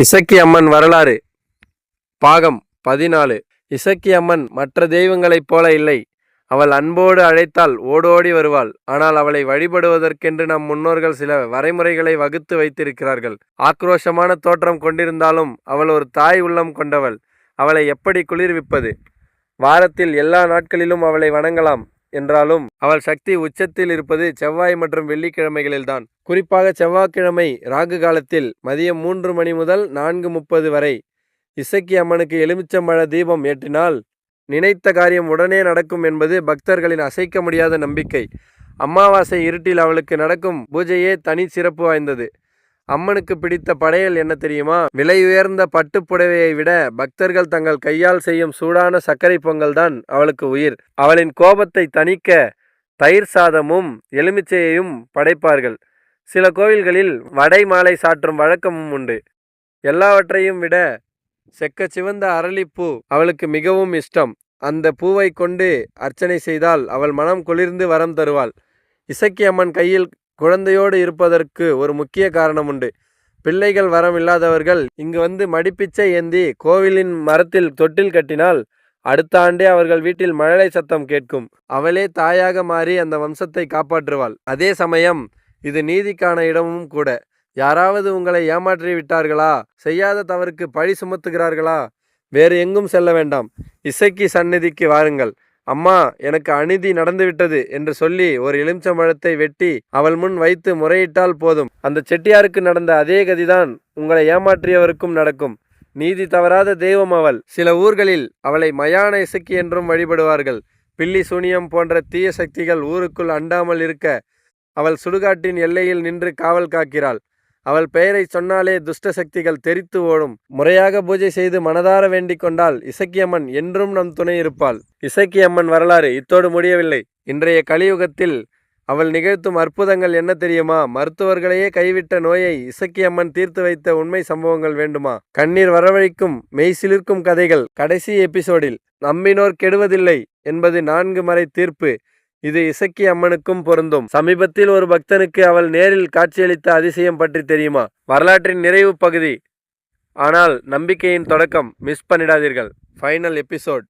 இசக்கி அம்மன் வரலாறு பாகம் 14. இசக்கி அம்மன் மற்ற தெய்வங்களைப் போல இல்லை. அவள் அன்போடு அழைத்தால் ஓடோடி வருவாள். ஆனால் அவளை வழிபடுவதற்கென்று நம் முன்னோர்கள் சில வரைமுறைகளை வகுத்து வைத்திருக்கிறார்கள். ஆக்ரோஷமான தோற்றம் கொண்டிருந்தாலும் அவள் ஒரு தாய் உள்ளம் கொண்டவள். அவளை எப்படி குளிர்விப்பது? வாரத்தில் எல்லா நாட்களிலும் அவளை வணங்கலாம் என்றாலும் அவள் சக்தி உச்சத்தில் இருப்பது செவ்வாய் மற்றும் வெள்ளிக்கிழமைகளில்தான். குறிப்பாக செவ்வாய்க்கிழமை ராகு காலத்தில் மதியம் 3 மணி முதல் 4:30 வரை இசக்கி அம்மனுக்கு எலுமிச்சம்பழ தீபம் ஏற்றினால் நினைத்த காரியம் உடனே நடக்கும் என்பது பக்தர்களின் அசைக்க முடியாத நம்பிக்கை. அமாவாசை இருட்டில் அவளுக்கு நடக்கும் பூஜையே தனி சிறப்பு வாய்ந்தது. அம்மனுக்கு பிடித்த படையல் என்ன தெரியுமா? விலை உயர்ந்த பட்டு புடவையை விட பக்தர்கள் தங்கள் கையால் செய்யும் சூடான சர்க்கரை பொங்கல் தான் அவளுக்கு உயிர். அவளின் கோபத்தை தணிக்க தயிர் சாதமும் எலுமிச்சையையும் படைப்பார்கள். சில கோவில்களில் வடை மாலை சாற்றும் வழக்கமும் உண்டு. எல்லாவற்றையும் விட செக்க சிவந்த அரளிப்பூ அவளுக்கு மிகவும் இஷ்டம். அந்த பூவை கொண்டு அர்ச்சனை செய்தால் அவள் மனம் குளிர்ந்து வரம் தருவாள். இசக்கி அம்மன் கையில் குழந்தையோடு இருப்பதற்கு ஒரு முக்கிய காரணம் உண்டு. பிள்ளைகள் வரம் இல்லாதவர்கள் இங்கு வந்து மடிப்பிச்சை ஏந்தி கோவிலின் மரத்தில் தொட்டில் கட்டினால் அடுத்த ஆண்டே அவர்கள் வீட்டில் மழலை சத்தம் கேட்கும். அவளே தாயாக மாறி அந்த வம்சத்தை காப்பாற்றுவாள். அதே சமயம் இது நீதிக்கான இடமும் கூட. யாராவது உங்களை ஏமாற்றி விட்டார்களா, செய்யாத தவறுக்கு பழி சுமத்துகிறார்களா, வேறு எங்கும் செல்ல வேண்டாம், இசக்கி சந்நிதிக்கு வாருங்கள். அம்மா, எனக்கு அநீதி நடந்துவிட்டது என்று சொல்லி ஒரு எலுமிச்சம்பழத்தை வெட்டி அவள் முன் வைத்து முறையிட்டால் போதும். அந்த செட்டியாருக்கு நடந்த அதே கதிதான் உங்களை ஏமாற்றியவருக்கும் நடக்கும். நீதி தவறாத தெய்வம் அவள். சில ஊர்களில் அவளை மயான இசக்கி என்றும் வழிபடுவார்கள். பில்லி சூனியம் போன்ற தீய சக்திகள் ஊருக்குள் அண்டாமல் இருக்க அவள் சுடுகாட்டின் எல்லையில் நின்று காவல் காக்கிறாள். அவள் பெயரை சொன்னாலே துஷ்ட சக்திகள் தெரித்து ஓடும். முறையாக பூஜை செய்து மனதார வேண்டிக் கொண்டால் இசக்கி அம்மன் என்றும் நம் துணை இருப்பாள். இசக்கி அம்மன் வரலாறு இத்தோடு முடியவில்லை. இன்றைய கலியுகத்தில் அவள் நிகழ்த்தும் அற்புதங்கள் என்ன தெரியுமா? மருத்துவர்களையே கைவிட்ட நோயை இசக்கி அம்மன் தீர்த்து வைத்த உண்மை சம்பவங்கள் வேண்டுமா? கண்ணீர் வரவழைக்கும் மெய்சிலிர்க்கும் கதைகள். கடைசி எபிசோடில் நம்பினோர் கெடுவதில்லை என்பது 4 மறை தீர்ப்பு. இது இசக்கி அம்மனுக்கும் பொருந்தும். சமீபத்தில் ஒரு பக்தனுக்கு அவள் நேரில் காட்சியளித்த அதிசயம் பற்றி தெரியுமா? வரலாற்றின் நிறைவு பகுதி, ஆனால் நம்பிக்கையின் தொடக்கம். மிஸ் பண்ணிடாதீர்கள். Final episode.